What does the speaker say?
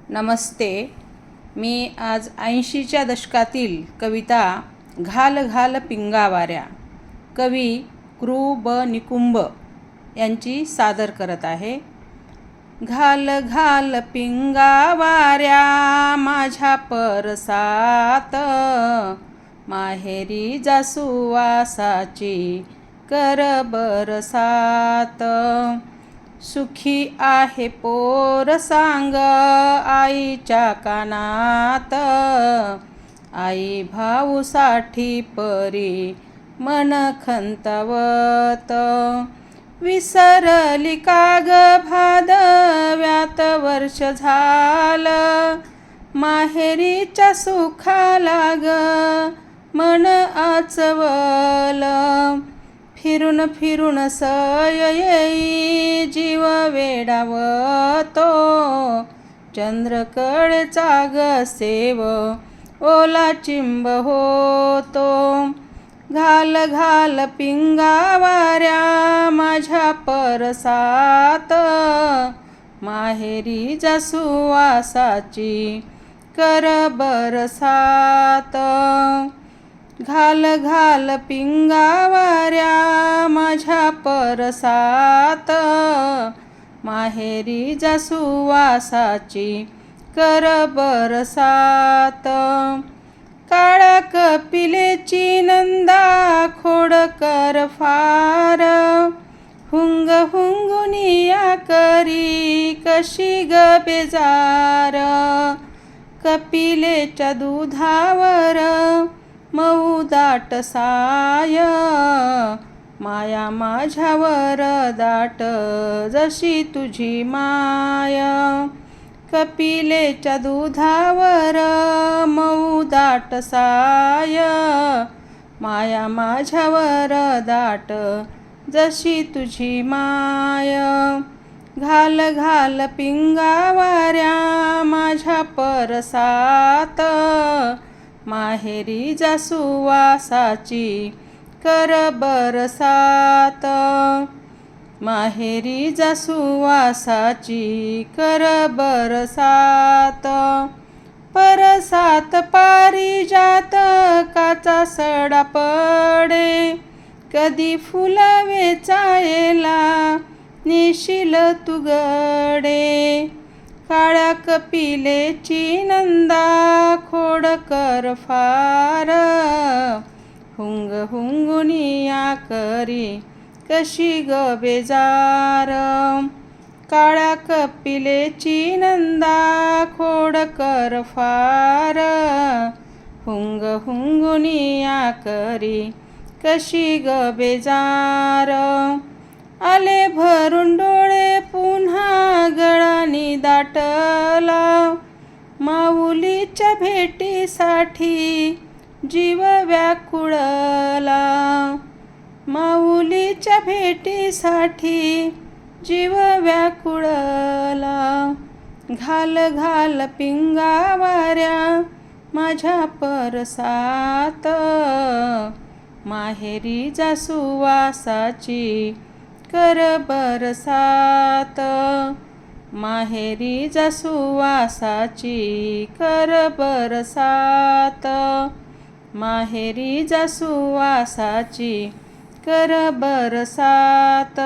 नमस्ते. मी आज 80च्या दशकातील कविता घाल घाल पिंगा वाऱ्या कवी कृ. ब. निकुंब यांची सादर करत आहे. घाल घाल पिंगा वाऱ्या माझ्या परसात, माहेरी जासू वासाची कर बरसात. सुखी आहे पोर सांग आईच्या कानात, आई भाऊसाठी परी मन खंतवत. विसरली का ग भादव्यात वर्ष झालं, माहेरीच्या सुखाला ग मन आचवलं. फिरून फिरून सय येई जीव वेडावतो, चंद्रकडेचा ग सेव ओला चिंब होतो. घाल घाल पिंगा वाऱ्या माझ्या परसात, माहेरी जासू वासाची कर बरसात. घाल घाल पिंगा वाऱ्या माझ्या परसात, माहेरी जासू वासाची कर बरसात. काळ्या कपिलेची नंदा खोडकर फार, हुंग हुंगुनिया करी कशी ग बेजार. कपिलेच्या दुधावर मऊ दाट साय, माया माझ्यावर दाट जशी तुझी माय. कपिलेच्या दुधावर मऊ दाट साय, माया माझ्यावर दाट जशी तुझी माय. घाल घाल पिंगा वाऱ्या माझ्या परसात, माहेरी जासू वासाची कर बरसात. माहेरी जासू वासाची कर बरसात. परसात पारिजातकाचा सडा पडे, कधी फुल वेचायला नेशील तू गडे. काळ्या कपिलेची नंदा खोडकर फार, हुंग हुंगुनिया करी कशी ग बेजार. काळ्या कपिलेची नंदा खोडकर फार, हुंग हुंगुनिया करी कशी ग बेजार. आले भरून डोळे पुन्हा गळानी दाटला, माऊलीच्या भेटीसाठी जीव व्याकुळला. माऊलीच्या भेटीसाठी जीव व्याकुळला. घाल घाल पिंगा वाऱ्या माझ्या परसात, माहेरी जासू वासाची कर बरसात. माहेरी जासू वासाची कर बरसात. माहेरी जासू वासाची कर बरसात.